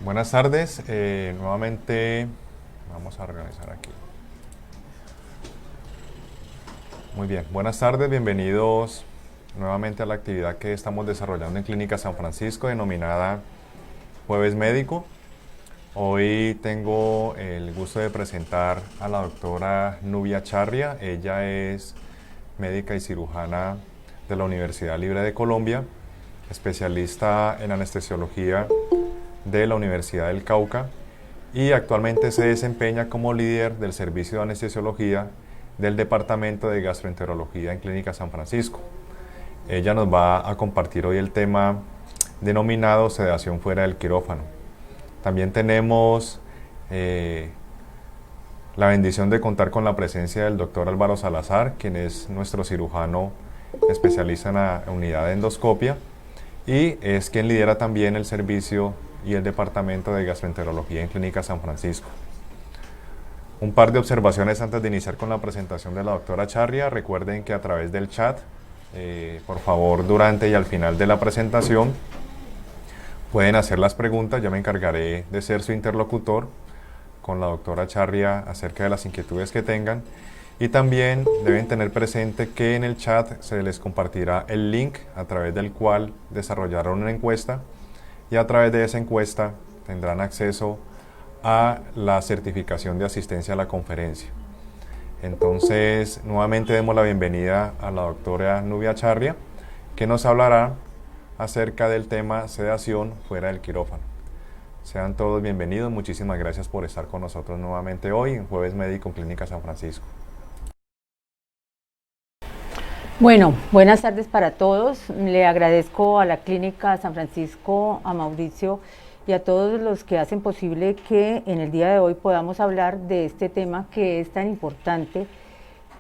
Buenas tardes, nuevamente vamos a organizar aquí. Muy bien, buenas tardes, bienvenidos nuevamente a la actividad que estamos desarrollando en Clínica San Francisco denominada Jueves Médico. Hoy tengo el gusto de presentar a la doctora Nubia Charria. Ella es médica y cirujana de la Universidad Libre de Colombia, especialista en anestesiología de la Universidad del Cauca y actualmente se desempeña como líder del servicio de anestesiología del Departamento de Gastroenterología en Clínica San Francisco. Ella nos va a compartir hoy el tema denominado sedación fuera del quirófano. También tenemos la bendición de contar con la presencia del doctor Álvaro Salazar, quien es nuestro cirujano especialista en la unidad de endoscopia y es quien lidera también el servicio y el departamento de gastroenterología en Clínica San Francisco. Un par de observaciones antes de iniciar con la presentación de la doctora Charria. Recuerden que a través del chat, por favor, durante y al final de la presentación, pueden hacer las preguntas. Yo me encargaré de ser su interlocutor con la doctora Charria acerca de las inquietudes que tengan. Y también deben tener presente que en el chat se les compartirá el link a través del cual desarrollaron una encuesta y a través de esa encuesta tendrán acceso a la certificación de asistencia a la conferencia. Entonces, nuevamente demos la bienvenida a la doctora Nubia Charria, que nos hablará acerca del tema sedación fuera del quirófano. Sean todos bienvenidos, muchísimas gracias por estar con nosotros nuevamente hoy en Jueves Médico en Clínica San Francisco. Bueno, buenas tardes para todos. Le agradezco a la Clínica San Francisco, a Mauricio y a todos los que hacen posible que en el día de hoy podamos hablar de este tema que es tan importante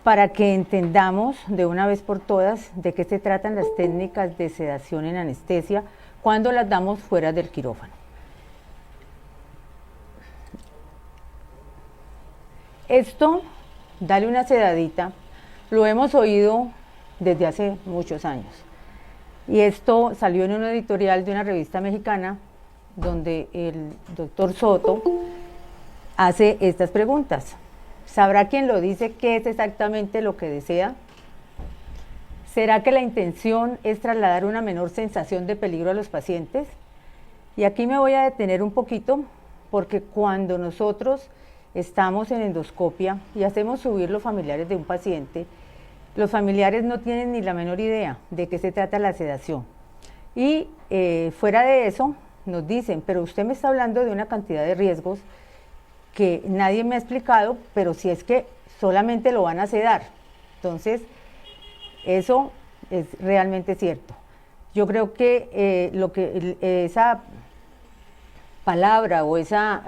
para que entendamos de una vez por todas de qué se tratan las técnicas de sedación en anestesia cuando las damos fuera del quirófano. Esto, dale una sedadita, lo hemos oído desde hace muchos años. Y esto salió en un editorial de una revista mexicana donde el doctor Soto hace estas preguntas. ¿Sabrá quien lo dice qué es exactamente lo que desea? ¿Será que la intención es trasladar una menor sensación de peligro a los pacientes? Y aquí me voy a detener un poquito porque cuando nosotros estamos en endoscopia y hacemos subir los familiares de un paciente, los familiares no tienen ni la menor idea de qué se trata la sedación. Y fuera de eso, nos dicen, pero usted me está hablando de una cantidad de riesgos que nadie me ha explicado, pero si es que solamente lo van a sedar. Entonces, eso es realmente cierto. Yo creo que esa palabra o esa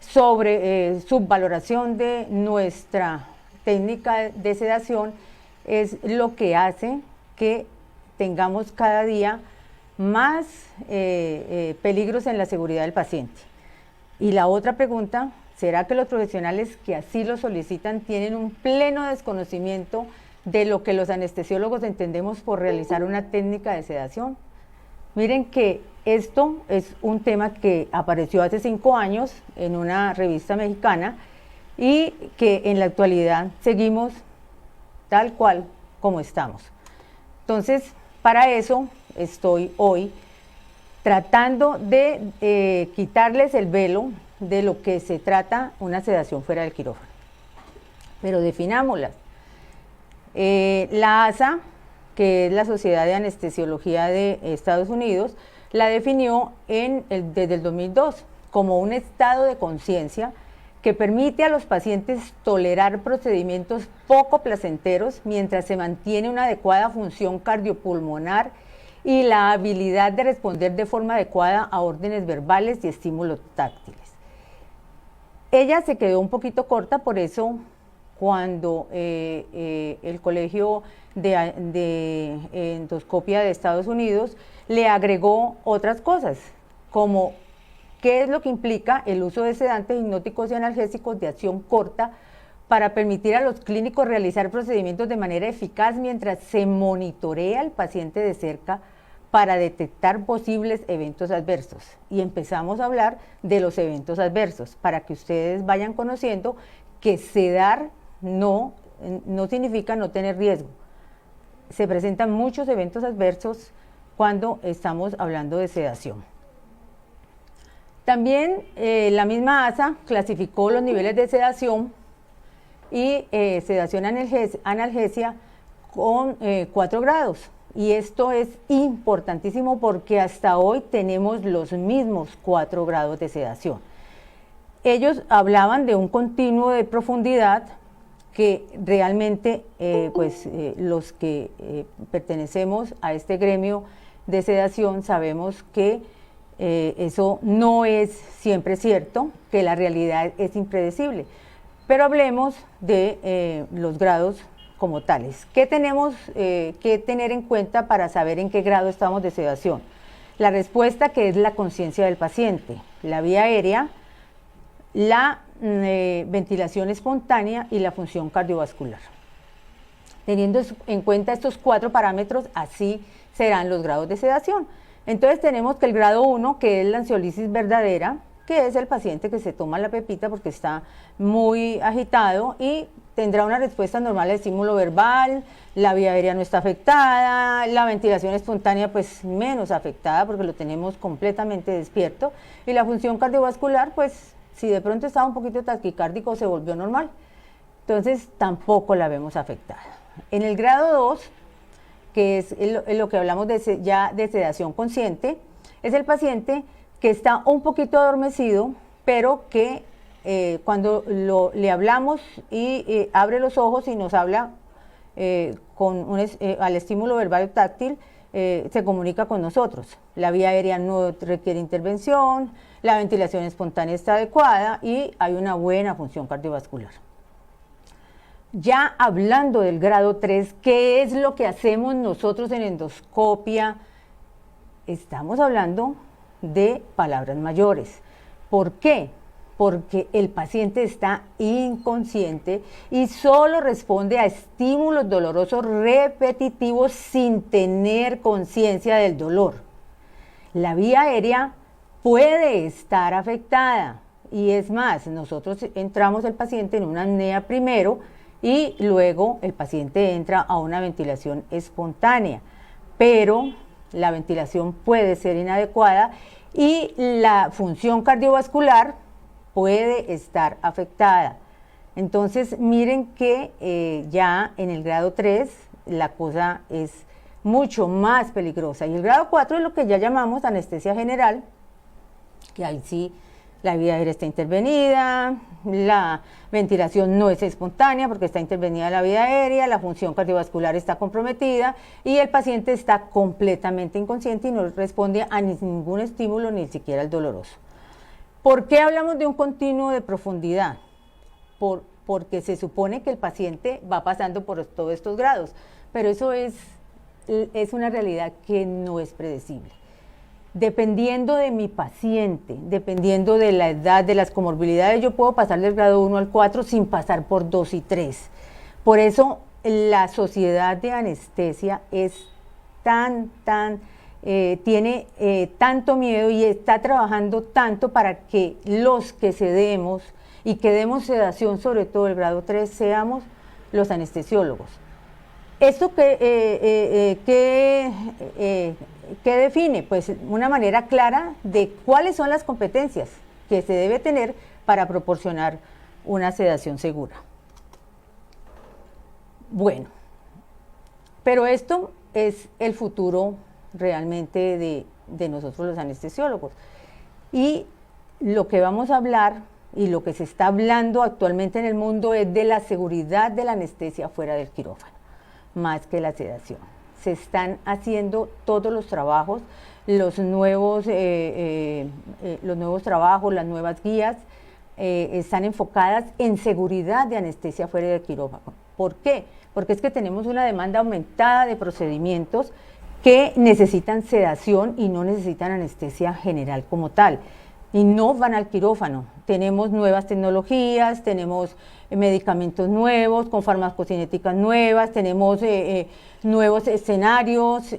subvaloración de nuestra técnica de sedación es lo que hace que tengamos cada día más peligros en la seguridad del paciente. Y la otra pregunta, ¿será que los profesionales que así lo solicitan tienen un pleno desconocimiento de lo que los anestesiólogos entendemos por realizar una técnica de sedación? Miren que esto es un tema que apareció hace 5 años en una revista mexicana y que en la actualidad seguimos tal cual como estamos. Entonces, para eso estoy hoy tratando de quitarles el velo de lo que se trata una sedación fuera del quirófano. Pero definámoslas. La ASA, que es la Sociedad de Anestesiología de Estados Unidos, la definió desde el 2002 como un estado de conciencia que permite a los pacientes tolerar procedimientos poco placenteros mientras se mantiene una adecuada función cardiopulmonar y la habilidad de responder de forma adecuada a órdenes verbales y estímulos táctiles. Ella se quedó un poquito corta, por eso cuando el Colegio de Endoscopia de Estados Unidos le agregó otras cosas, como qué es lo que implica el uso de sedantes, hipnóticos y analgésicos de acción corta para permitir a los clínicos realizar procedimientos de manera eficaz mientras se monitorea al paciente de cerca para detectar posibles eventos adversos. Y empezamos a hablar de los eventos adversos, para que ustedes vayan conociendo que sedar no significa no tener riesgo. Se presentan muchos eventos adversos cuando estamos hablando de sedación. También la misma ASA clasificó los niveles de sedación y sedación analgesia con 4 grados. Y esto es importantísimo porque hasta hoy tenemos los mismos 4 grados de sedación. Ellos hablaban de un continuo de profundidad que realmente los que pertenecemos a este gremio de sedación sabemos que eso no es siempre cierto, que la realidad es impredecible. Pero hablemos de los grados como tales. ¿Qué tenemos que tener en cuenta para saber en qué grado estamos de sedación? La respuesta, que es la conciencia del paciente, la vía aérea, la ventilación espontánea y la función cardiovascular. Teniendo en cuenta estos 4 parámetros, así serán los grados de sedación. Entonces tenemos que el grado 1, que es la ansiolisis verdadera, que es el paciente que se toma la pepita porque está muy agitado y tendrá una respuesta normal al estímulo verbal, la vía aérea no está afectada, la ventilación espontánea pues menos afectada porque lo tenemos completamente despierto, y la función cardiovascular pues si de pronto estaba un poquito taquicárdico se volvió normal, entonces tampoco la vemos afectada. En el grado 2, que es lo que hablamos ya de sedación consciente, es el paciente que está un poquito adormecido, pero que cuando le hablamos y abre los ojos y nos habla al estímulo verbal o táctil, se comunica con nosotros. La vía aérea no requiere intervención, la ventilación espontánea está adecuada y hay una buena función cardiovascular. Ya hablando del grado 3, ¿qué es lo que hacemos nosotros en endoscopia? Estamos hablando de palabras mayores. ¿Por qué? Porque el paciente está inconsciente y solo responde a estímulos dolorosos repetitivos sin tener conciencia del dolor. La vía aérea puede estar afectada y es más, nosotros entramos el paciente en una apnea primero y luego el paciente entra a una ventilación espontánea, pero la ventilación puede ser inadecuada y la función cardiovascular puede estar afectada. Entonces miren que ya en el grado 3 la cosa es mucho más peligrosa, y el grado 4 es lo que ya llamamos anestesia general, que ahí sí la vía aérea está intervenida, la ventilación no es espontánea porque está intervenida la vía aérea, la función cardiovascular está comprometida y el paciente está completamente inconsciente y no responde a ningún estímulo, ni siquiera al doloroso. ¿Por qué hablamos de un continuo de profundidad? Porque se supone que el paciente va pasando por todos estos grados, pero eso es una realidad que no es predecible. Dependiendo de mi paciente, dependiendo de la edad, de las comorbilidades, yo puedo pasar del grado 1 al 4 sin pasar por 2 y 3. Por eso la sociedad de anestesia es tiene tanto miedo y está trabajando tanto para que los que sedemos y que demos sedación, sobre todo el grado 3, seamos los anestesiólogos. ¿Esto qué define? Pues una manera clara de cuáles son las competencias que se debe tener para proporcionar una sedación segura. Bueno, pero esto es el futuro realmente de nosotros los anestesiólogos. Y lo que vamos a hablar y lo que se está hablando actualmente en el mundo es de la seguridad de la anestesia fuera del quirófano, más que la sedación. Se están haciendo todos los trabajos, los nuevos trabajos, las nuevas guías están enfocadas en seguridad de anestesia fuera del quirófano. ¿Por qué? Porque es que tenemos una demanda aumentada de procedimientos que necesitan sedación y no necesitan anestesia general como tal, y no van al quirófano. Tenemos nuevas tecnologías, tenemos medicamentos nuevos, con farmacocinéticas nuevas, tenemos nuevos escenarios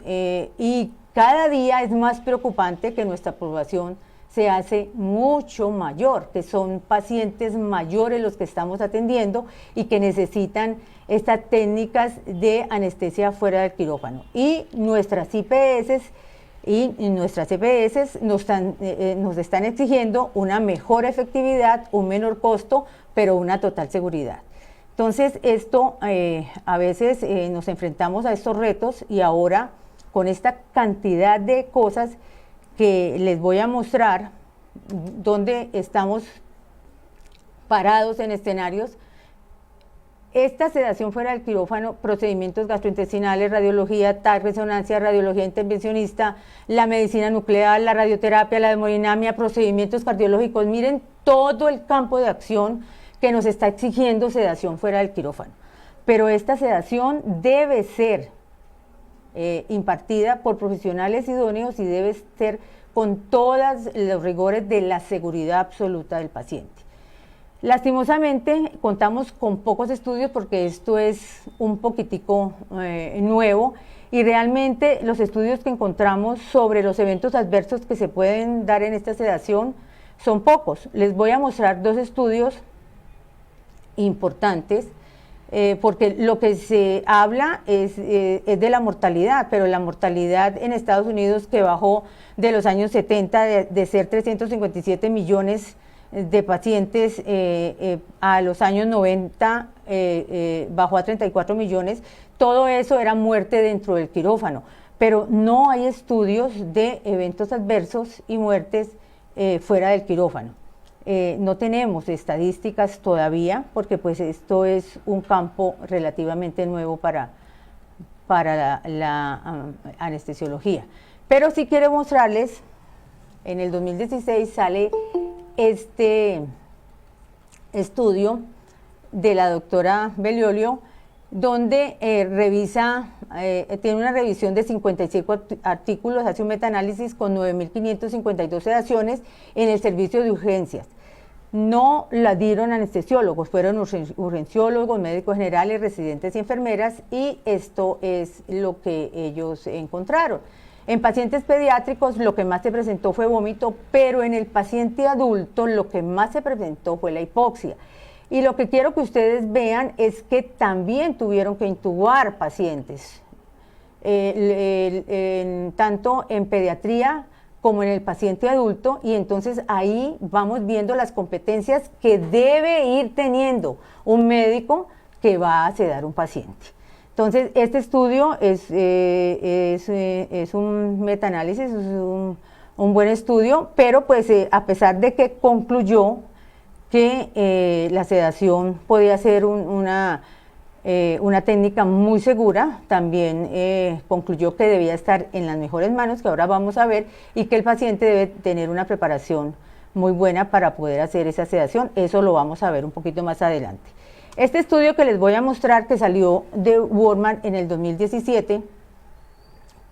y cada día es más preocupante que nuestra población se hace mucho mayor, que son pacientes mayores los que estamos atendiendo y que necesitan estas técnicas de anestesia fuera del quirófano. Y nuestras IPS y nuestras EPS nos están exigiendo una mejor efectividad, un menor costo, pero una total seguridad. Entonces, esto a veces nos enfrentamos a estos retos y ahora con esta cantidad de cosas que les voy a mostrar, donde estamos parados en escenarios, esta sedación fuera del quirófano, procedimientos gastrointestinales, radiología, TAC, resonancia, radiología intervencionista, la medicina nuclear, la radioterapia, la hemodinamia, procedimientos cardiológicos, miren todo el campo de acción que nos está exigiendo sedación fuera del quirófano. Pero esta sedación debe ser impartida por profesionales idóneos y debe ser con todos los rigores de la seguridad absoluta del paciente. Lastimosamente contamos con pocos estudios porque esto es un poquitico nuevo y realmente los estudios que encontramos sobre los eventos adversos que se pueden dar en esta sedación son pocos. Les voy a mostrar dos estudios importantes porque lo que se habla es de la mortalidad, pero la mortalidad en Estados Unidos que bajó de los años 70 de ser 357 millones de pacientes a los años 90 bajó a 34 millones, todo eso era muerte dentro del quirófano, pero no hay estudios de eventos adversos y muertes fuera del quirófano. No tenemos estadísticas todavía porque pues esto es un campo relativamente nuevo para la anestesiología. Pero sí quiero mostrarles, en el 2016 sale este estudio de la doctora Belliolio, donde tiene una revisión de 55 artículos, hace un metaanálisis con 9.552 sedaciones en el servicio de urgencias. No la dieron anestesiólogos, fueron urgenciólogos, médicos generales, residentes y enfermeras, y esto es lo que ellos encontraron. En pacientes pediátricos lo que más se presentó fue vómito, pero en el paciente adulto lo que más se presentó fue la hipoxia. Y lo que quiero que ustedes vean es que también tuvieron que intubar pacientes, tanto en pediatría como en el paciente adulto, y entonces ahí vamos viendo las competencias que debe ir teniendo un médico que va a sedar un paciente. Entonces, este estudio es un metaanálisis, es un buen estudio, pero pues a pesar de que concluyó que la sedación podía ser una técnica muy segura, también concluyó que debía estar en las mejores manos, que ahora vamos a ver, y que el paciente debe tener una preparación muy buena para poder hacer esa sedación. Eso lo vamos a ver un poquito más adelante. Este estudio que les voy a mostrar, que salió de Worman en el 2017,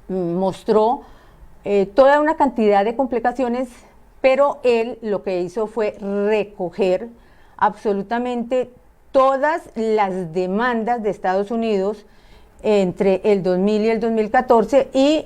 mostró toda una cantidad de complicaciones, pero él lo que hizo fue recoger absolutamente todas las demandas de Estados Unidos entre el 2000 y el 2014 y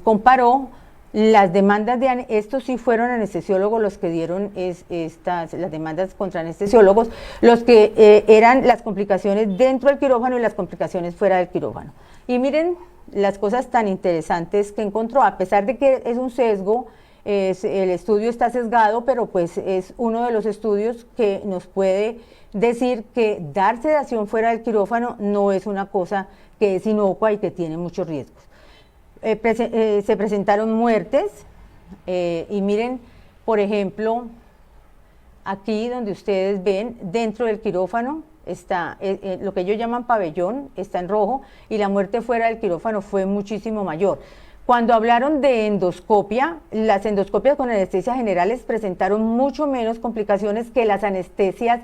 comparó las demandas de estos sí fueron anestesiólogos los que dieron las demandas contra anestesiólogos, los que eran las complicaciones dentro del quirófano y las complicaciones fuera del quirófano. Y miren las cosas tan interesantes que encontró, a pesar de que es un sesgo, el estudio está sesgado, pero pues es uno de los estudios que nos puede decir que dar sedación fuera del quirófano no es una cosa que es inocua y que tiene muchos riesgos. Se presentaron muertes y miren, por ejemplo, aquí donde ustedes ven, dentro del quirófano está lo que ellos llaman pabellón, está en rojo, y la muerte fuera del quirófano fue muchísimo mayor. Cuando hablaron de endoscopia, las endoscopias con anestesias generales presentaron mucho menos complicaciones que las anestesias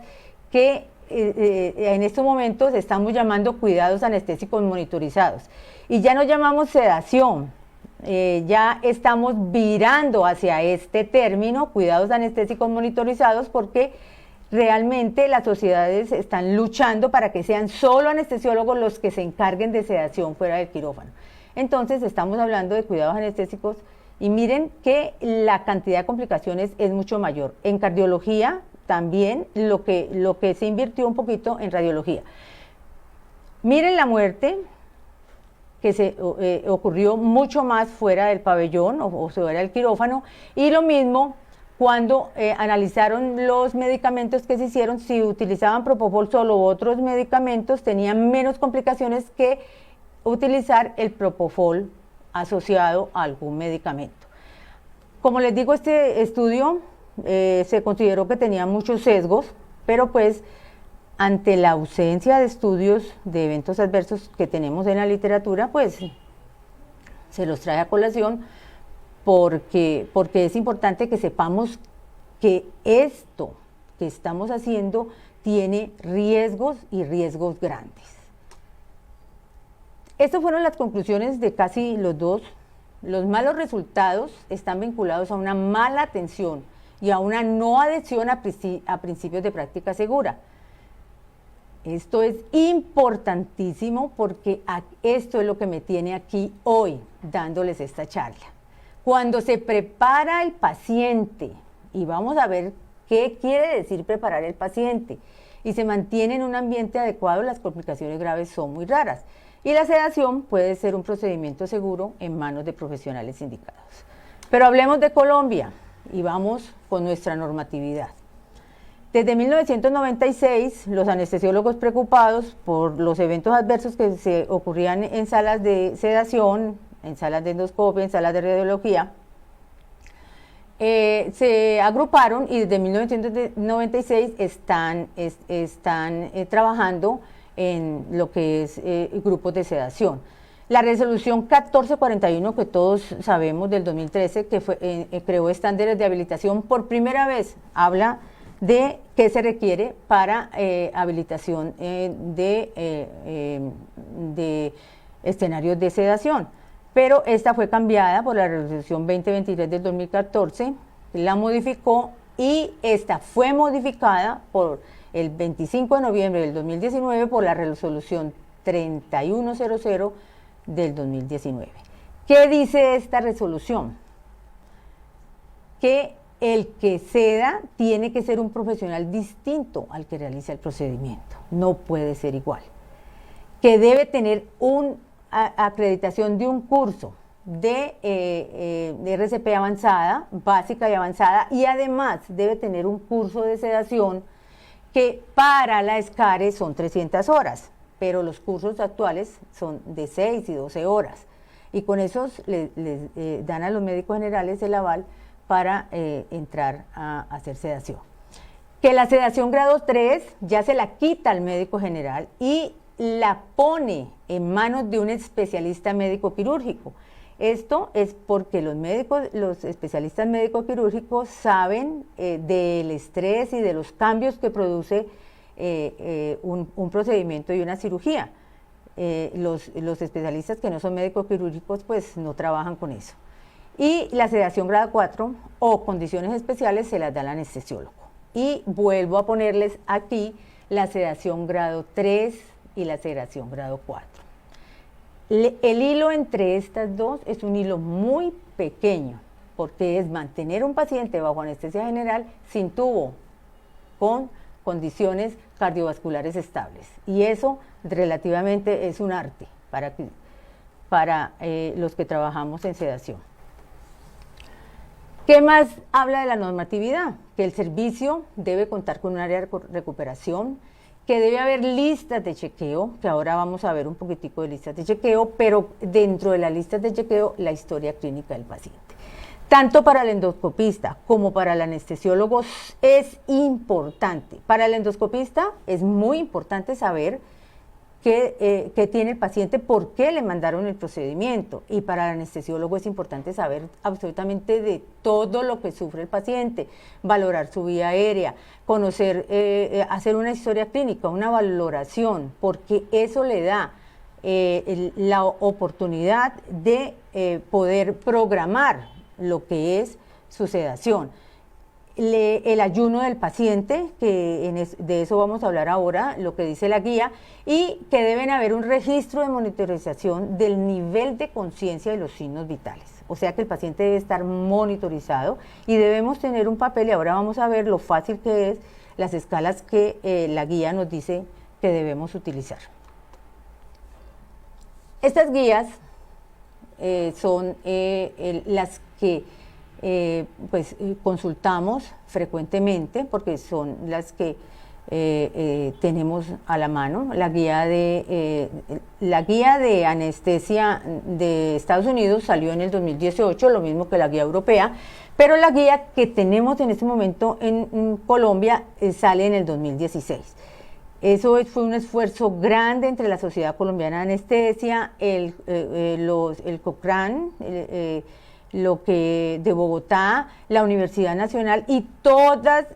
que en estos momentos estamos llamando cuidados anestésicos monitorizados. Y ya no llamamos sedación, ya estamos virando hacia este término, cuidados anestésicos monitorizados, porque realmente las sociedades están luchando para que sean solo anestesiólogos los que se encarguen de sedación fuera del quirófano. Entonces estamos hablando de cuidados anestésicos y miren que la cantidad de complicaciones es mucho mayor. En cardiología también lo que se invirtió un poquito en radiología. Miren la muerte que se ocurrió mucho más fuera del pabellón o fuera del quirófano, y lo mismo cuando analizaron los medicamentos que se hicieron, si utilizaban propofol solo u otros medicamentos, tenían menos complicaciones que utilizar el propofol asociado a algún medicamento. Como les digo, este estudio se consideró que tenía muchos sesgos, pero pues ante la ausencia de estudios de eventos adversos que tenemos en la literatura, pues se los trae a colación porque es importante que sepamos que esto que estamos haciendo tiene riesgos y riesgos grandes. Estas fueron las conclusiones de casi los dos. Los malos resultados están vinculados a una mala atención y a una no adhesión a principios de práctica segura. Esto es importantísimo porque esto es lo que me tiene aquí hoy dándoles esta charla. Cuando se prepara el paciente, y vamos a ver qué quiere decir preparar el paciente, y se mantiene en un ambiente adecuado, las complicaciones graves son muy raras. Y la sedación puede ser un procedimiento seguro en manos de profesionales indicados. Pero hablemos de Colombia y vamos con nuestra normatividad. Desde 1996, los anestesiólogos preocupados por los eventos adversos que se ocurrían en salas de sedación, en salas de endoscopia, en salas de radiología, se agruparon y desde 1996 están trabajando en lo que es grupos de sedación. La resolución 1441, que todos sabemos, del 2013, que creó estándares de habilitación por primera vez, habla de qué se requiere para habilitación de escenarios de sedación. Pero esta fue cambiada por la resolución 2023 del 2014, la modificó y esta fue modificada por el 25 de noviembre del 2019 por la resolución 3100 del 2019. ¿Qué dice esta resolución? Que el que seda tiene que ser un profesional distinto al que realiza el procedimiento, no puede ser igual. Que debe tener una acreditación de un curso de RCP avanzada, básica y avanzada, y además debe tener un curso de sedación que para la SCARE son 300 horas, pero los cursos actuales son de 6 y 12 horas, y con esos les dan a los médicos generales el aval para entrar a hacer sedación. Que la sedación grado 3 ya se la quita al médico general y la pone en manos de un especialista médico quirúrgico. Esto es porque los especialistas médico quirúrgicos saben del estrés y de los cambios que produce un procedimiento y una cirugía. Los especialistas que no son médicos quirúrgicos pues no trabajan con eso. Y la sedación grado 4 o condiciones especiales se las da el anestesiólogo. Y vuelvo a ponerles aquí la sedación grado 3 y la sedación grado 4. El hilo entre estas dos es un hilo muy pequeño, porque es mantener un paciente bajo anestesia general sin tubo, con condiciones cardiovasculares estables. Y eso relativamente es un arte para los que trabajamos en sedación. ¿Qué más habla de la normatividad? Que el servicio debe contar con un área de recuperación, que debe haber listas de chequeo, que ahora vamos a ver un poquitico de listas de chequeo, pero dentro de las listas de chequeo, la historia clínica del paciente. Tanto para el endoscopista como para el anestesiólogo es importante. Para el endoscopista es muy importante saber qué tiene el paciente, por qué le mandaron el procedimiento, y para el anestesiólogo es importante saber absolutamente de todo lo que sufre el paciente, valorar su vía aérea, conocer, hacer una historia clínica, una valoración, porque eso le da la oportunidad de poder programar lo que es su sedación. el ayuno del paciente, que de eso vamos a hablar ahora, lo que dice la guía, y que deben haber un registro de monitorización del nivel de conciencia de los signos vitales. O sea que el paciente debe estar monitorizado y debemos tener un papel, y ahora vamos a ver lo fácil que es las escalas que la guía nos dice que debemos utilizar. Estas guías son las que consultamos frecuentemente, porque son las que tenemos a la mano. La guía de anestesia de Estados Unidos salió en el 2018, lo mismo que la guía europea, pero la guía que tenemos en este momento en Colombia sale en el 2016. Eso fue un esfuerzo grande entre la Sociedad Colombiana de Anestesia, el Cochrane, de Bogotá, la Universidad Nacional y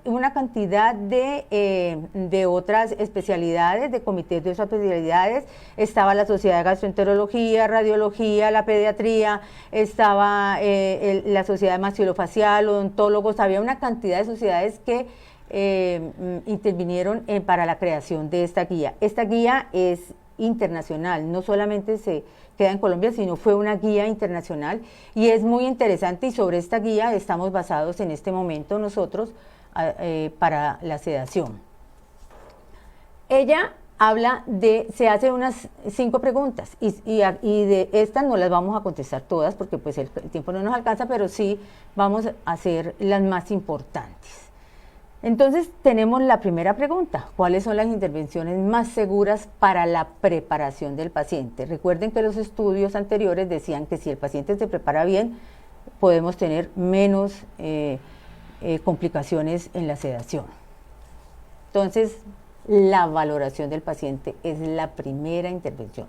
una cantidad de otras especialidades, de comités de otras especialidades. Estaba la Sociedad de Gastroenterología, Radiología, la Pediatría, estaba la Sociedad de Maxilofacial, odontólogos, había una cantidad de sociedades que intervinieron para la creación de esta guía. Esta guía es internacional, no solamente se queda en Colombia, sino fue una guía internacional y es muy interesante, y sobre esta guía estamos basados en este momento nosotros para la sedación. Ella se hace unas 5 preguntas y de estas no las vamos a contestar todas porque pues el tiempo no nos alcanza, pero sí vamos a hacer las más importantes. Entonces tenemos la primera pregunta: ¿cuáles son las intervenciones más seguras para la preparación del paciente? Recuerden que los estudios anteriores decían que si el paciente se prepara bien, podemos tener menos complicaciones en la sedación. Entonces, la valoración del paciente es la primera intervención.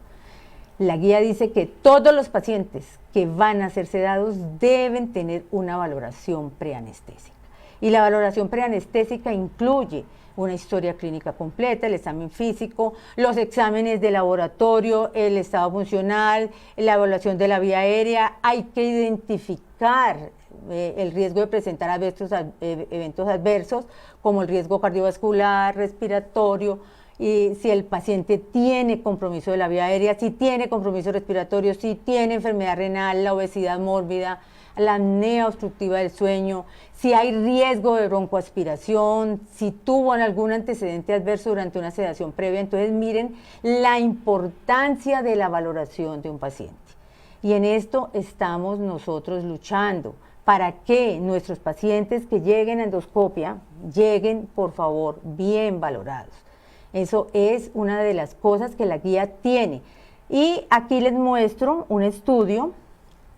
La guía dice que todos los pacientes que van a ser sedados deben tener una valoración preanestésica. Y la valoración preanestésica incluye una historia clínica completa, el examen físico, los exámenes de laboratorio, el estado funcional, la evaluación de la vía aérea. Hay que identificar el riesgo de presentar eventos adversos, como el riesgo cardiovascular, respiratorio, y si el paciente tiene compromiso de la vía aérea, si tiene compromiso respiratorio, si tiene enfermedad renal, la obesidad mórbida, la apnea obstructiva del sueño, si hay riesgo de broncoaspiración, si tuvo algún antecedente adverso durante una sedación previa. Entonces miren la importancia de la valoración de un paciente. Y en esto estamos nosotros luchando para que nuestros pacientes que lleguen a endoscopia lleguen, por favor, bien valorados. Eso es una de las cosas que la guía tiene. Y aquí les muestro un estudio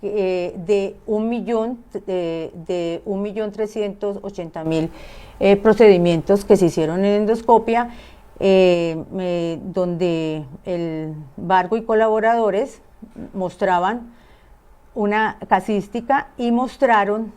de 1.380.000 procedimientos que se hicieron en endoscopia, donde el Vargo y colaboradores mostraban una casística y mostraron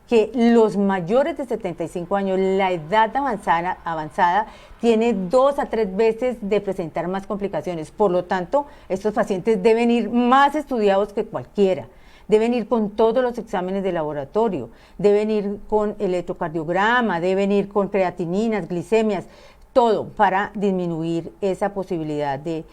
que los mayores de 75 años, la edad avanzada, tiene 2 a 3 veces de presentar más complicaciones. Por lo tanto, estos pacientes deben ir más estudiados que cualquiera. Deben ir con todos los exámenes de laboratorio, deben ir con electrocardiograma, deben ir con creatininas, glicemias, todo para disminuir esa posibilidad de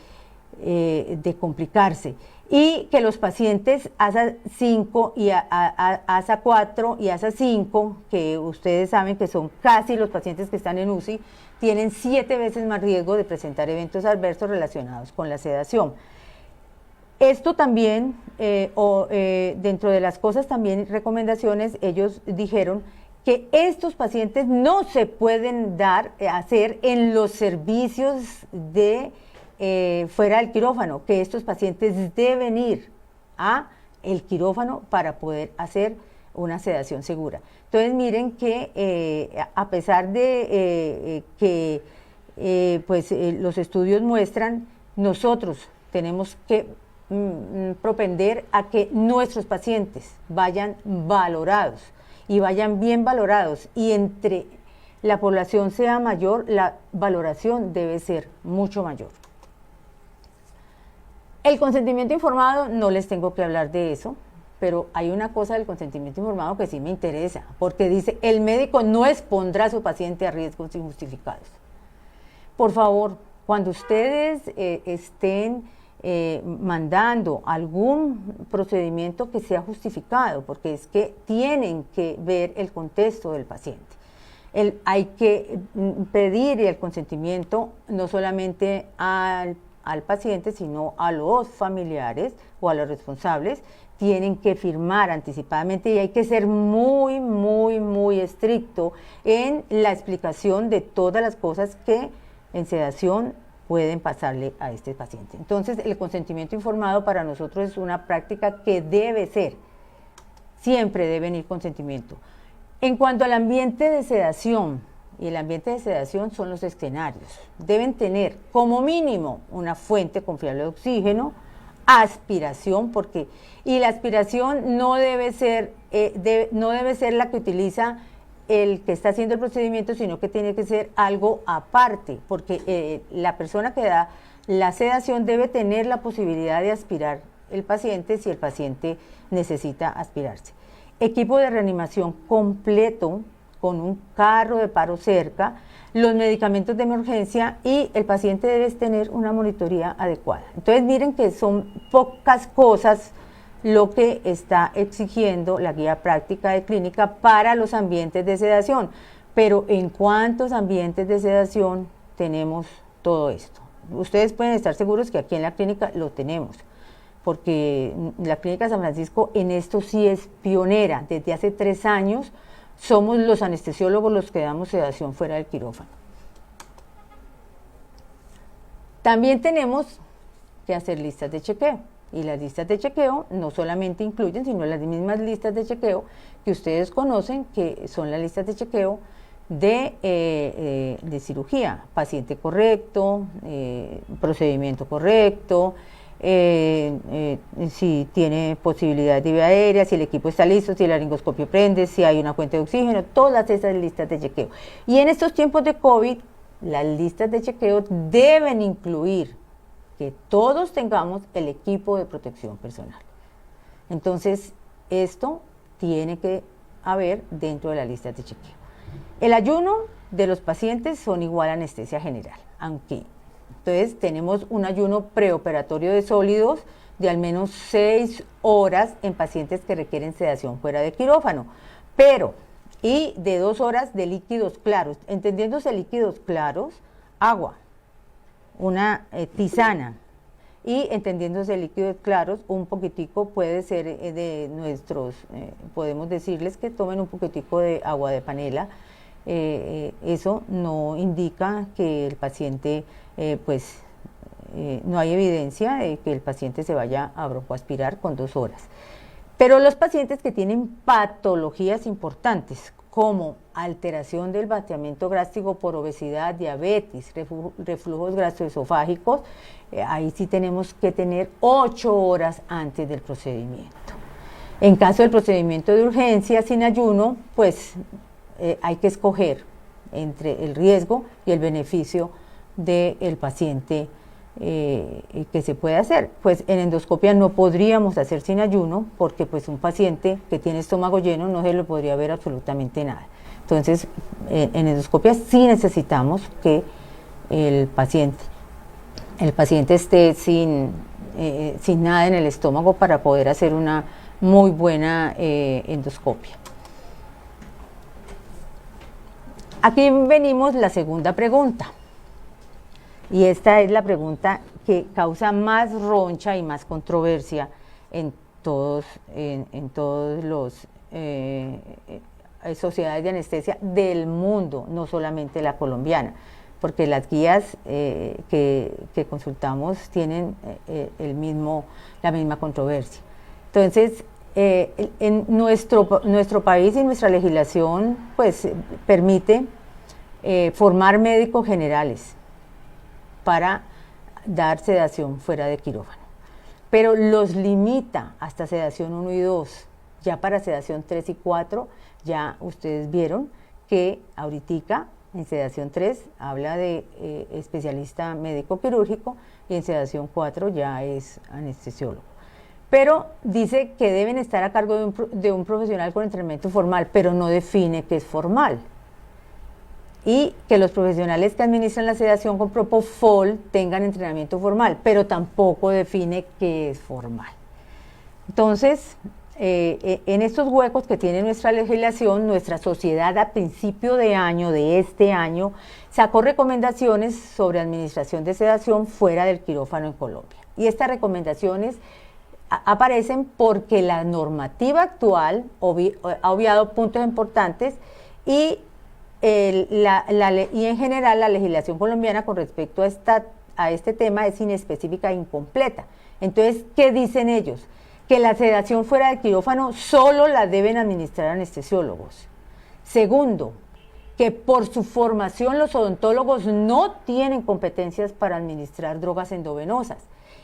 complicarse. Y que los pacientes ASA 5 y ASA 4 y ASA 5, que ustedes saben que son casi los pacientes que están en UCI, tienen 7 veces más riesgo de presentar eventos adversos relacionados con la sedación. Esto también, dentro de las cosas también, recomendaciones, ellos dijeron que estos pacientes no se pueden hacer en los servicios de fuera del quirófano, que estos pacientes deben ir a el quirófano para poder hacer una sedación segura. Entonces miren que a pesar de que los estudios muestran, nosotros tenemos que propender a que nuestros pacientes vayan valorados y vayan bien valorados, y entre la población sea mayor, la valoración debe ser mucho mayor. El consentimiento informado, no les tengo que hablar de eso. pero hay una cosa del consentimiento informado que sí me interesa, porque dice, el médico no expondrá a su paciente a riesgos injustificados. Por favor, cuando ustedes estén mandando algún procedimiento que sea justificado, porque es que tienen que ver el contexto del paciente. Hay que pedir el consentimiento no solamente al paciente, sino a los familiares o a los responsables, tienen que firmar anticipadamente y hay que ser muy, muy, muy estricto en la explicación de todas las cosas que en sedación pueden pasarle a este paciente. Entonces, el consentimiento informado para nosotros es una práctica que debe ser, siempre debe venir consentimiento. En cuanto al ambiente de sedación, y el ambiente de sedación son los escenarios, deben tener como mínimo una fuente confiable de oxígeno, aspiración, y la aspiración no debe ser la que utiliza el que está haciendo el procedimiento, sino que tiene que ser algo aparte, porque la persona que da la sedación debe tener la posibilidad de aspirar el paciente si el paciente necesita aspirarse. Equipo de reanimación completo, con un carro de paro cerca, los medicamentos de emergencia y el paciente debe tener una monitoría adecuada. Entonces miren que son pocas cosas lo que está exigiendo la guía práctica de clínica para los ambientes de sedación, pero ¿en cuántos ambientes de sedación tenemos todo esto? Ustedes pueden estar seguros que aquí en la clínica lo tenemos, porque la Clínica San Francisco en esto sí es pionera. Desde hace 3 años somos los anestesiólogos los que damos sedación fuera del quirófano. También tenemos que hacer listas de chequeo, y las listas de chequeo no solamente incluyen, sino las mismas listas de chequeo que ustedes conocen, que son las listas de chequeo de cirugía, paciente correcto, procedimiento correcto, si tiene posibilidad de vía aérea, si el equipo está listo, si el laringoscopio prende, si hay una fuente de oxígeno, todas esas listas de chequeo. Y en estos tiempos de COVID, las listas de chequeo deben incluir que todos tengamos el equipo de protección personal. Entonces, esto tiene que haber dentro de las listas de chequeo. El ayuno de los pacientes son igual a anestesia general, aunque entonces tenemos un ayuno preoperatorio de sólidos de al menos 6 horas en pacientes que requieren sedación fuera de quirófano, y de 2 horas de líquidos claros, entendiéndose líquidos claros, agua, una tisana, y entendiéndose líquidos claros, un poquitico puede ser podemos decirles que tomen un poquitico de agua de panela. Eso no indica que el paciente, no hay evidencia de que el paciente se vaya a broncoaspirar con 2 horas. Pero los pacientes que tienen patologías importantes, como alteración del vaciamiento gástrico por obesidad, diabetes, reflujos gastroesofágicos, ahí sí tenemos que tener 8 horas antes del procedimiento. En caso del procedimiento de urgencia sin ayuno, pues hay que escoger entre el riesgo y el beneficio del paciente que se puede hacer. Pues en endoscopia no podríamos hacer sin ayuno, porque pues un paciente que tiene estómago lleno no se le podría ver absolutamente nada. Entonces en endoscopia sí necesitamos que el paciente esté sin nada en el estómago para poder hacer una muy buena endoscopia. Aquí venimos la segunda pregunta, y esta es la pregunta que causa más roncha y más controversia en todos los sociedades de anestesia del mundo, no solamente la colombiana, porque las guías que consultamos tienen la misma controversia. Entonces, en nuestro país y nuestra legislación pues permite formar médicos generales para dar sedación fuera de quirófano, pero los limita hasta sedación 1 y 2. Ya para sedación 3 y 4 ya ustedes vieron que ahorita en sedación 3 habla de especialista médico quirúrgico, y en sedación 4 ya es anestesiólogo. pero dice que deben estar a cargo de un profesional con entrenamiento formal, pero no define qué es formal. Y que los profesionales que administran la sedación con propofol tengan entrenamiento formal, pero tampoco define qué es formal. Entonces, en estos huecos que tiene nuestra legislación, nuestra sociedad a principio de año, de este año, sacó recomendaciones sobre administración de sedación fuera del quirófano en Colombia. Y estas recomendaciones aparecen porque la normativa actual ha obviado puntos importantes y en general la legislación colombiana con respecto a este tema es inespecífica e incompleta. Entonces, ¿qué dicen ellos? Que la sedación fuera del quirófano solo la deben administrar anestesiólogos. Segundo, que por su formación los odontólogos no tienen competencias para administrar drogas endovenosas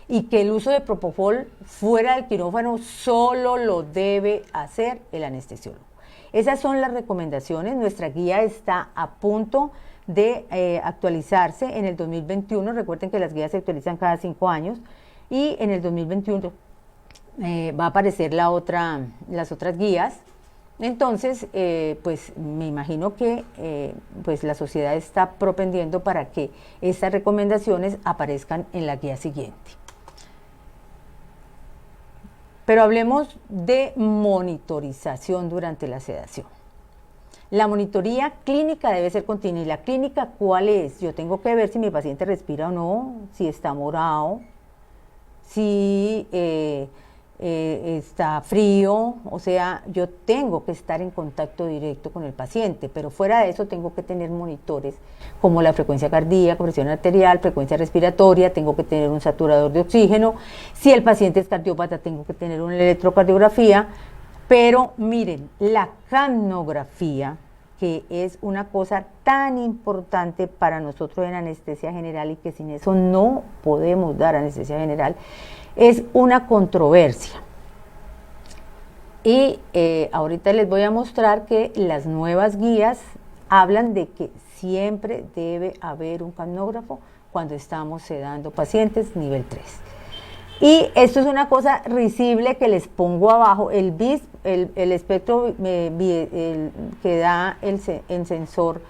y que el uso de propofol fuera del quirófano solo lo debe hacer el anestesiólogo. Esas son las recomendaciones. Nuestra guía está a punto de actualizarse en el 2021. Recuerden que las guías se actualizan cada 5 años y en el 2021 va a aparecer las otras guías. Entonces, pues me imagino que pues la sociedad está propendiendo para que estas recomendaciones aparezcan en la guía siguiente. Pero hablemos de monitorización durante la sedación. La monitoría clínica debe ser continua. ¿Y la clínica cuál es? Yo tengo que ver si mi paciente respira o no, si está morado, si está frío, o sea, yo tengo que estar en contacto directo con el paciente, pero fuera de eso tengo que tener monitores como la frecuencia cardíaca, presión arterial, frecuencia respiratoria, tengo que tener un saturador de oxígeno, si el paciente es cardiópata tengo que tener una electrocardiografía, pero miren, la capnografía, que es una cosa tan importante para nosotros en anestesia general y que sin eso no podemos dar anestesia general, es una controversia. Y ahorita les voy a mostrar que las nuevas guías hablan de que siempre debe haber un capnógrafo cuando estamos sedando pacientes nivel 3. Y esto es una cosa risible que les pongo abajo, el espectro que da el sensor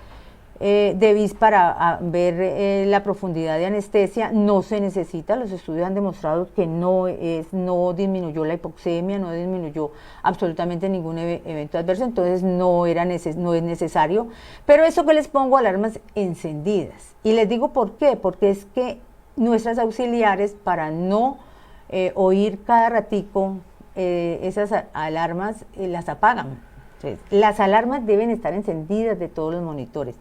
de BIS para ver la profundidad de anestesia no se necesita. Los estudios han demostrado que no disminuyó la hipoxemia, no disminuyó absolutamente ningún evento adverso, entonces no es necesario. Pero eso que les pongo, alarmas encendidas. Y les digo por qué, porque es que nuestras auxiliares, para no oír cada ratico esas alarmas, las apagan. Entonces, las alarmas deben estar encendidas de todos los monitores.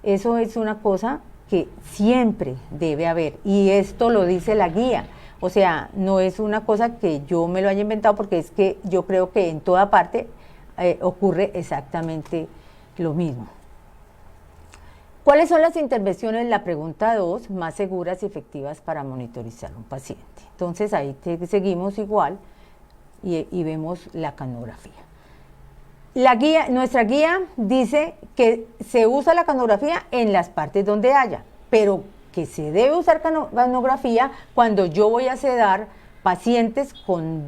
Eso es una cosa que siempre debe haber, y esto lo dice la guía. O sea, no es una cosa que yo me lo haya inventado, porque es que yo creo que en toda parte ocurre exactamente lo mismo. ¿Cuáles son las intervenciones, la pregunta 2, más seguras y efectivas para monitorizar un paciente? Entonces ahí seguimos igual y vemos la capnografía. Nuestra guía dice que se usa la capnografía en las partes donde haya, pero que se debe usar capnografía cuando yo voy a sedar pacientes con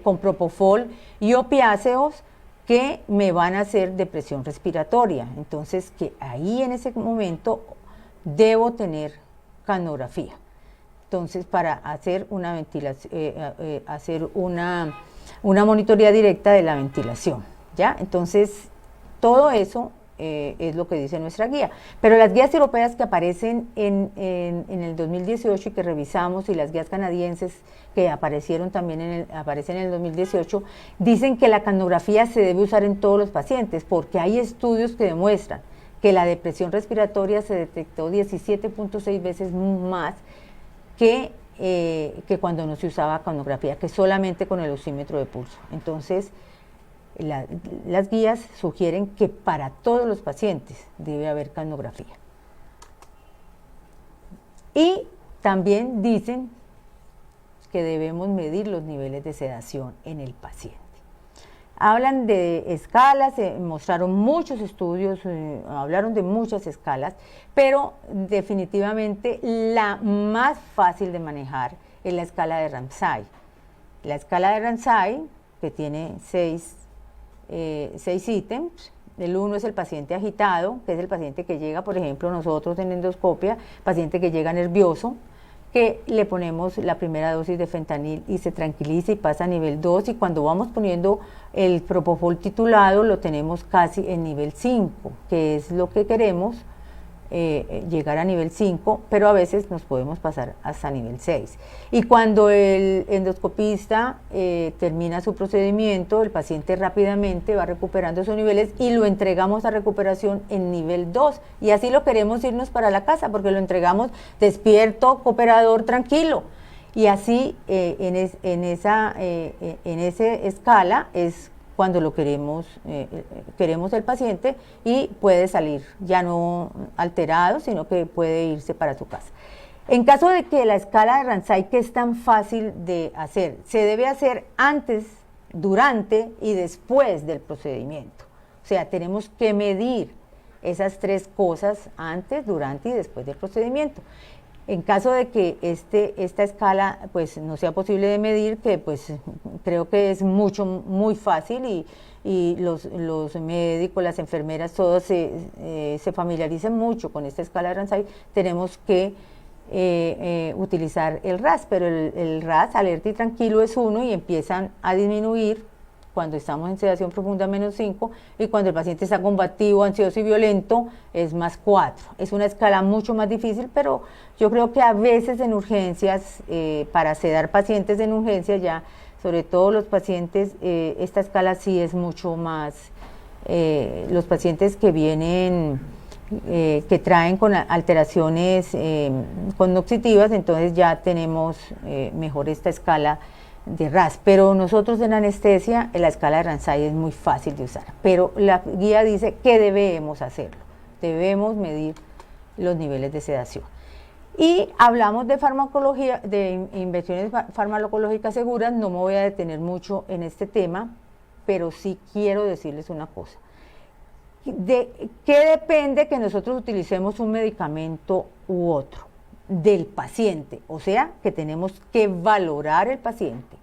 con propofol y opiáceos que me van a hacer depresión respiratoria. Entonces, que ahí en ese momento debo tener capnografía. Entonces, para hacer una ventilación, una monitoría directa de la ventilación, ¿ya? Entonces, todo eso es lo que dice nuestra guía. Pero las guías europeas que aparecen en el 2018 y que revisamos, y las guías canadienses que aparecieron también aparecen en el 2018, dicen que la capnografía se debe usar en todos los pacientes, porque hay estudios que demuestran que la depresión respiratoria se detectó 17.6 veces más que cuando no se usaba capnografía, que solamente con el oxímetro de pulso. Entonces, las guías sugieren que para todos los pacientes debe haber capnografía. Y también dicen que debemos medir los niveles de sedación en el paciente. Hablan de escalas, mostraron muchos estudios, hablaron de muchas escalas, pero definitivamente la más fácil de manejar es la escala de Ramsay. la escala de Ramsay, que tiene 6 ítems. El 1 es el paciente agitado, que es el paciente que llega, por ejemplo, nosotros en endoscopia, paciente que llega nervioso, que le ponemos la primera dosis de fentanil y se tranquiliza y pasa a nivel 2, y cuando vamos poniendo el propofol titulado lo tenemos casi en nivel 5, que es lo que queremos, llegar a nivel 5, pero a veces nos podemos pasar hasta nivel 6. Y cuando el endoscopista termina su procedimiento, el paciente rápidamente va recuperando sus niveles y lo entregamos a recuperación en nivel 2. Y así lo queremos irnos para la casa, porque lo entregamos despierto, cooperador, tranquilo. Y así en esa escala es cuando lo queremos el paciente, y puede salir ya no alterado, sino que puede irse para su casa. En caso de que la escala de Ramsay, que es tan fácil de hacer, se debe hacer antes, durante y después del procedimiento. O sea, tenemos que medir esas 3 cosas antes, durante y después del procedimiento. En caso de que esta escala pues no sea posible de medir, que pues creo que es muy fácil, y los médicos, las enfermeras, todos se familiaricen mucho con esta escala de Ramsay, tenemos que utilizar el RAS, pero el RAS, alerta y tranquilo, es 1 y empiezan a disminuir cuando estamos en sedación profunda, -5, y cuando el paciente está combativo, ansioso y violento, es +4. Es una escala mucho más difícil, pero yo creo que a veces en urgencias, para sedar pacientes en urgencias, ya, sobre todo los pacientes, esta escala sí es mucho más, los pacientes que vienen, que traen con alteraciones cognitivas, entonces ya tenemos mejor esta escala de RAS, pero nosotros en anestesia la escala de Ramsay es muy fácil de usar, pero la guía dice que debemos hacerlo, debemos medir los niveles de sedación. Y hablamos de farmacología, de inversiones farmacológicas seguras. No me voy a detener mucho en este tema, pero sí quiero decirles una cosa. ¿De qué depende que nosotros utilicemos un medicamento u otro? Del paciente, o sea, que tenemos que valorar el paciente,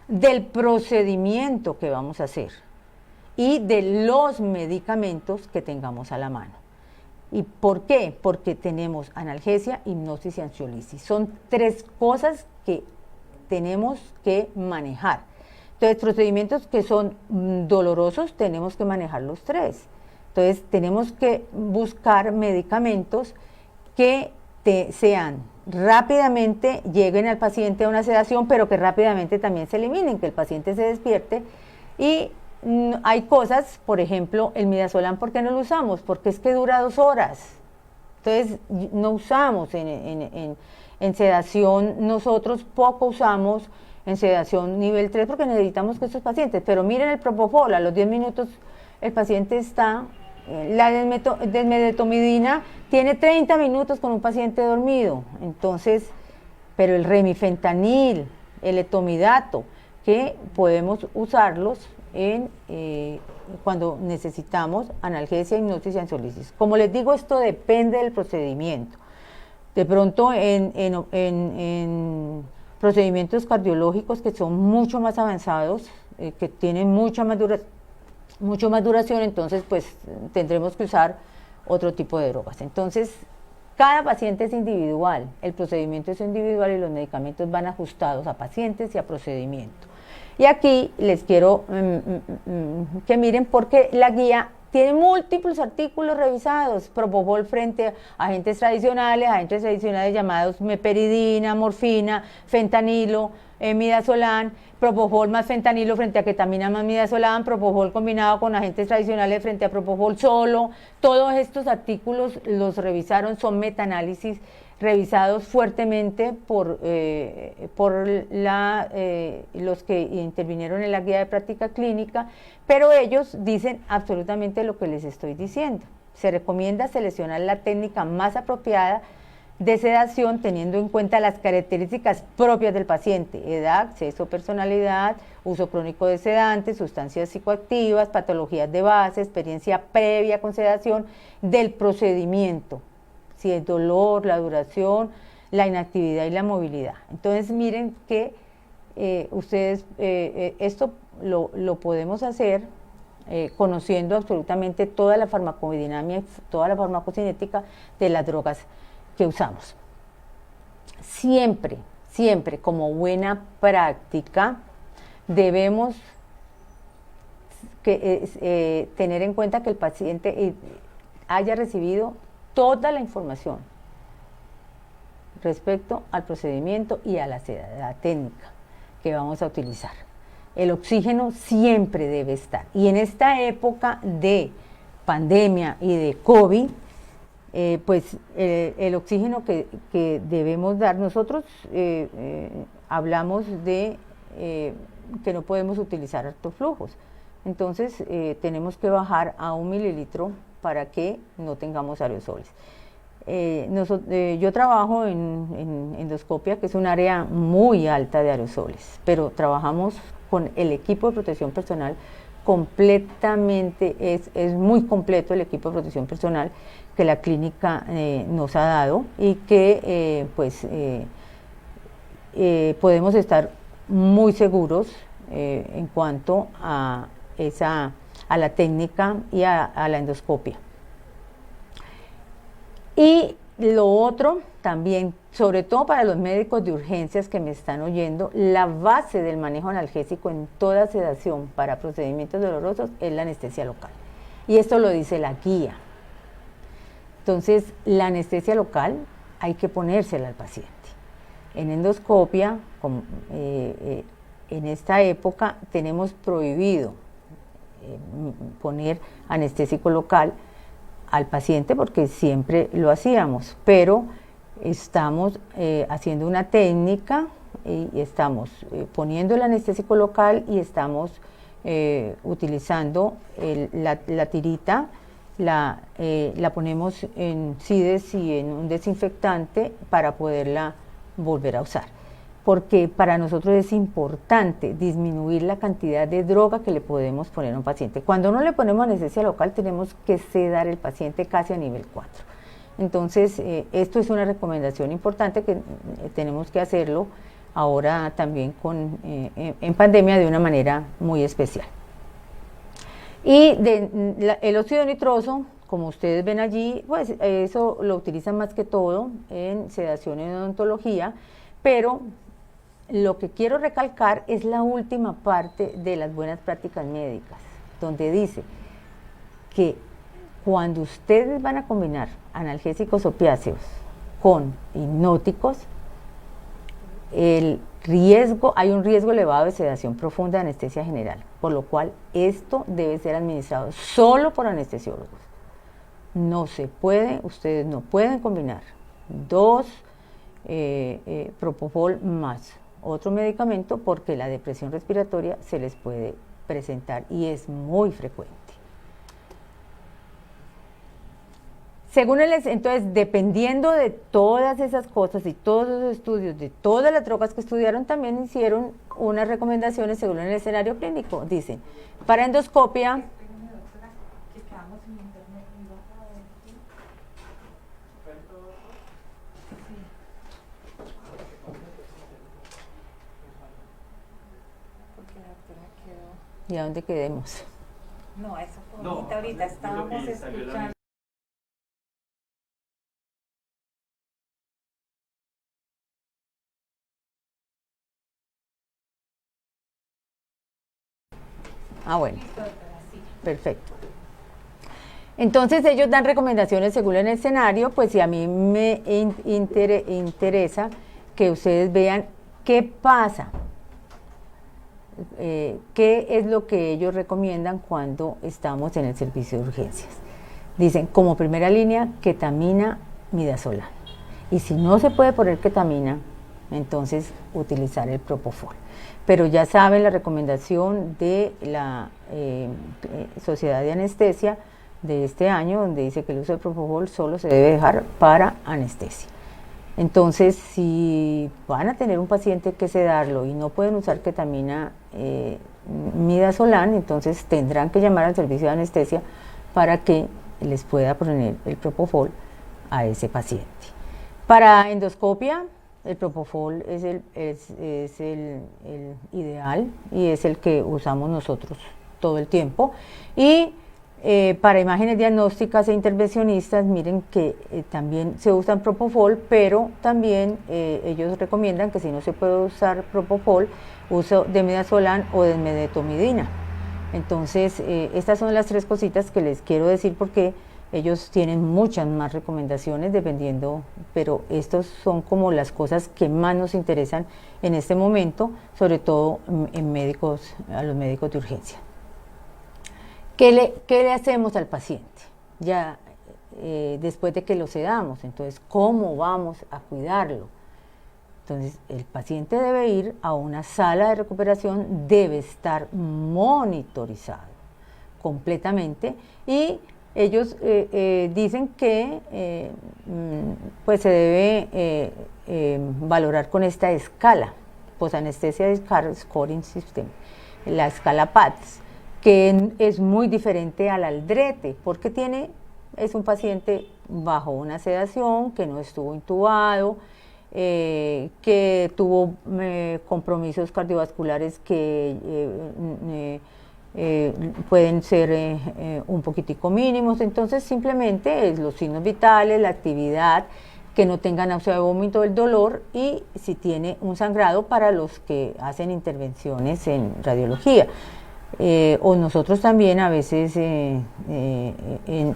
del procedimiento que vamos a hacer y de los medicamentos que tengamos a la mano. ¿Y por qué? Porque tenemos analgesia, hipnosis y ansiolisis. Son 3 cosas que tenemos que manejar. Entonces, procedimientos que son dolorosos, tenemos que manejar los 3. Entonces, tenemos que buscar medicamentos que sean rápidamente, lleguen al paciente a una sedación, pero que rápidamente también se eliminen, que el paciente se despierte. Y hay cosas, por ejemplo, el midazolam, ¿por qué no lo usamos? Porque es que dura 2 horas. Entonces, no usamos en sedación, nosotros poco usamos en sedación nivel 3, porque necesitamos que estos pacientes, pero miren el propofol, a los 10 minutos el paciente está. La desmedetomidina tiene 30 minutos con un paciente dormido. Entonces, pero el remifentanil, el etomidato, que podemos usarlos cuando necesitamos analgesia, hipnosis y ansiolisis. Como les digo, esto depende del procedimiento. De pronto en procedimientos cardiológicos que son mucho más avanzados, que tienen mucho más duración, entonces pues tendremos que usar otro tipo de drogas. Entonces, cada paciente es individual, el procedimiento es individual y los medicamentos van ajustados a pacientes y a procedimiento. Y aquí les quiero que miren, porque la guía tiene múltiples artículos revisados, propofol frente a agentes tradicionales llamados meperidina, morfina, fentanilo, midazolam, propofol más fentanilo frente a ketamina más midazolam, propofol combinado con agentes tradicionales frente a propofol solo. Todos estos artículos los revisaron, son metaanálisis revisados fuertemente por los que intervinieron en la guía de práctica clínica, pero ellos dicen absolutamente lo que les estoy diciendo. Se recomienda seleccionar la técnica más apropiada de sedación teniendo en cuenta las características propias del paciente: edad, sexo, personalidad, uso crónico de sedantes, sustancias psicoactivas, patologías de base, experiencia previa con sedación, del procedimiento, si es dolor, la duración, la inactividad y la movilidad. Entonces miren que ustedes, esto lo podemos hacer conociendo absolutamente toda la farmacodinámica, toda la farmacocinética de las drogas que usamos. Siempre, siempre como buena práctica debemos tener en cuenta que el paciente haya recibido toda la información respecto al procedimiento y a la técnica que vamos a utilizar. El oxígeno siempre debe estar. Y en esta época de pandemia y de COVID, el oxígeno que debemos dar, nosotros hablamos de que no podemos utilizar altos flujos. Entonces, tenemos que bajar a 1 mililitro para que no tengamos aerosoles. Yo trabajo en endoscopia, que es un área muy alta de aerosoles, pero trabajamos con el equipo de protección personal completamente, es muy completo el equipo de protección personal que la clínica nos ha dado y que podemos estar muy seguros en cuanto a la técnica y a la endoscopia. Y lo otro también, sobre todo para los médicos de urgencias que me están oyendo, la base del manejo analgésico en toda sedación para procedimientos dolorosos es la anestesia local. Y esto lo dice la guía. Entonces, la anestesia local hay que ponérsela al paciente. En endoscopia, en esta época, tenemos prohibido poner anestésico local al paciente porque siempre lo hacíamos, pero estamos haciendo una técnica y estamos poniendo el anestésico local y estamos utilizando la tirita, la ponemos en CIDES y en un desinfectante para poderla volver a usar. Porque para nosotros es importante disminuir la cantidad de droga que le podemos poner a un paciente. Cuando no le ponemos anestesia local, tenemos que sedar el paciente casi a nivel 4. Entonces, esto es una recomendación importante que tenemos que hacerlo ahora también en pandemia de una manera muy especial. Y el óxido nitroso, como ustedes ven allí, pues eso lo utilizan más que todo en sedación en odontología, pero lo que quiero recalcar es la última parte de las buenas prácticas médicas, donde dice que cuando ustedes van a combinar analgésicos opiáceos con hipnóticos, hay un riesgo elevado de sedación profunda de anestesia general, por lo cual esto debe ser administrado solo por anestesiólogos. No se puede, ustedes no pueden combinar 2 propofol más otro medicamento porque la depresión respiratoria se les puede presentar y es muy frecuente. Entonces, dependiendo de todas esas cosas y todos los estudios, de todas las drogas que estudiaron, también hicieron unas recomendaciones según el escenario clínico. Dicen, para endoscopia, ¿y a dónde quedemos? No, eso fue ahorita estábamos escuchando. Ah, bueno, perfecto. Entonces ellos dan recomendaciones según el escenario, pues si a mí me interesa que ustedes vean qué pasa, qué es lo que ellos recomiendan cuando estamos en el servicio de urgencias. Dicen, como primera línea, ketamina, midazolam. Y si no se puede poner ketamina, entonces utilizar el propofol. Pero ya saben la recomendación de la Sociedad de Anestesia de este año, donde dice que el uso de propofol solo se debe dejar para anestesia. Entonces, si van a tener un paciente que sedarlo y no pueden usar ketamina, midazolam, entonces tendrán que llamar al servicio de anestesia para que les pueda poner el propofol a ese paciente. Para endoscopia, el propofol es el ideal y es el que usamos nosotros todo el tiempo. Y para imágenes diagnósticas e intervencionistas, miren que también se usan propofol, pero también ellos recomiendan que si no se puede usar propofol, uso de midazolam o de medetomidina. Entonces, estas son las 3 cositas que les quiero decir porque ellos tienen muchas más recomendaciones dependiendo, pero estos son como las cosas que más nos interesan en este momento, sobre todo en médicos, a los médicos de urgencia. ¿Qué le hacemos al paciente? Ya después de que lo sedamos, entonces, ¿cómo vamos a cuidarlo? Entonces, el paciente debe ir a una sala de recuperación, debe estar monitorizado completamente y ellos dicen que pues se debe valorar con esta escala, Post-Anesthesia Scoring System, la escala PADS, que es muy diferente al Aldrete, porque es un paciente bajo una sedación, que no estuvo intubado, que tuvo compromisos cardiovasculares que pueden ser un poquitico mínimos, entonces simplemente es los signos vitales, la actividad, que no tenga náusea de vómito, el dolor y si tiene un sangrado para los que hacen intervenciones en radiología. O nosotros también a veces en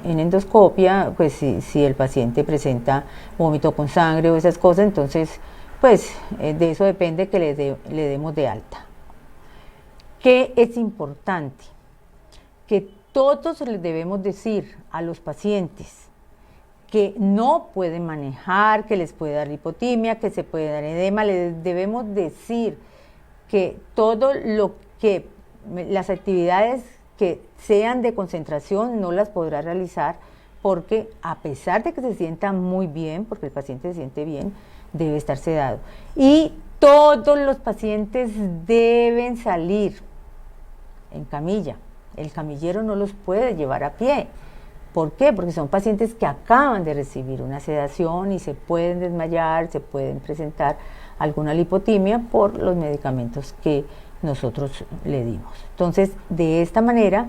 endoscopia, pues si el paciente presenta vómito con sangre o esas cosas, entonces pues de eso depende que le demos de alta. ¿Qué es importante? Que todos les debemos decir a los pacientes que no pueden manejar, que les puede dar hipotimia, que se puede dar edema, les debemos decir que todo lo que las actividades que sean de concentración no las podrá realizar porque a pesar de que se sienta muy bien, porque el paciente se siente bien, debe estar sedado. Y todos los pacientes deben salir en camilla. El camillero no los puede llevar a pie. ¿Por qué? Porque son pacientes que acaban de recibir una sedación y se pueden desmayar, se pueden presentar alguna lipotimia por los medicamentos que nosotros le dimos. Entonces, de esta manera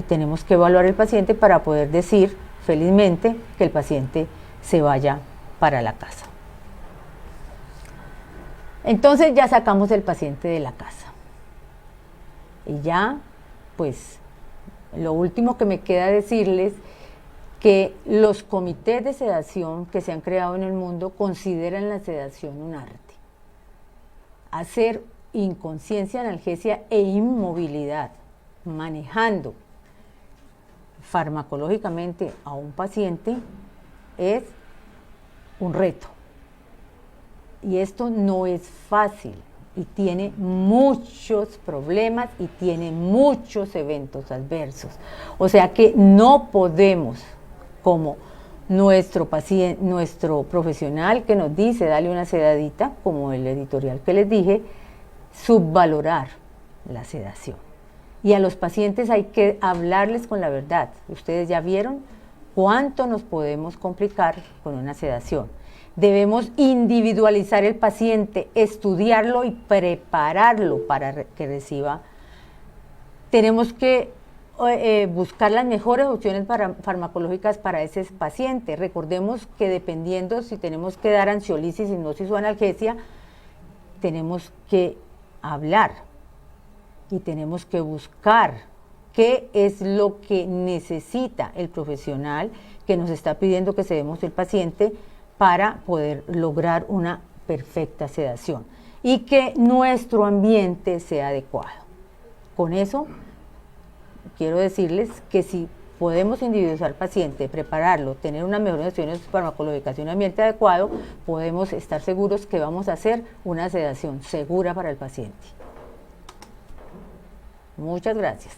tenemos que evaluar el paciente para poder decir felizmente que el paciente se vaya para la casa. Entonces ya sacamos el paciente de la casa. Y ya, pues, lo último que me queda decirles que los comités de sedación que se han creado en el mundo consideran la sedación un arte. Hacer inconsciencia, analgesia e inmovilidad, manejando farmacológicamente a un paciente, es un reto. Y esto no es fácil y tiene muchos problemas y tiene muchos eventos adversos. O sea que no podemos, como nuestro profesional que nos dice, dale una sedadita, como el editorial que les dije, subvalorar la sedación. Y a los pacientes hay que hablarles con la verdad. Ustedes ya vieron cuánto nos podemos complicar con una sedación. Debemos individualizar el paciente, estudiarlo y prepararlo para que reciba. Tenemos que buscar las mejores opciones farmacológicas para ese paciente. Recordemos que dependiendo si tenemos que dar ansiolisis, hipnosis o analgesia, tenemos que hablar y tenemos que buscar qué es lo que necesita el profesional que nos está pidiendo que sedemos el paciente para poder lograr una perfecta sedación y que nuestro ambiente sea adecuado. Con eso quiero decirles que si podemos individualizar al paciente, prepararlo, tener unas mejores opciones farmacológicas y un ambiente adecuado, podemos estar seguros que vamos a hacer una sedación segura para el paciente. Muchas gracias.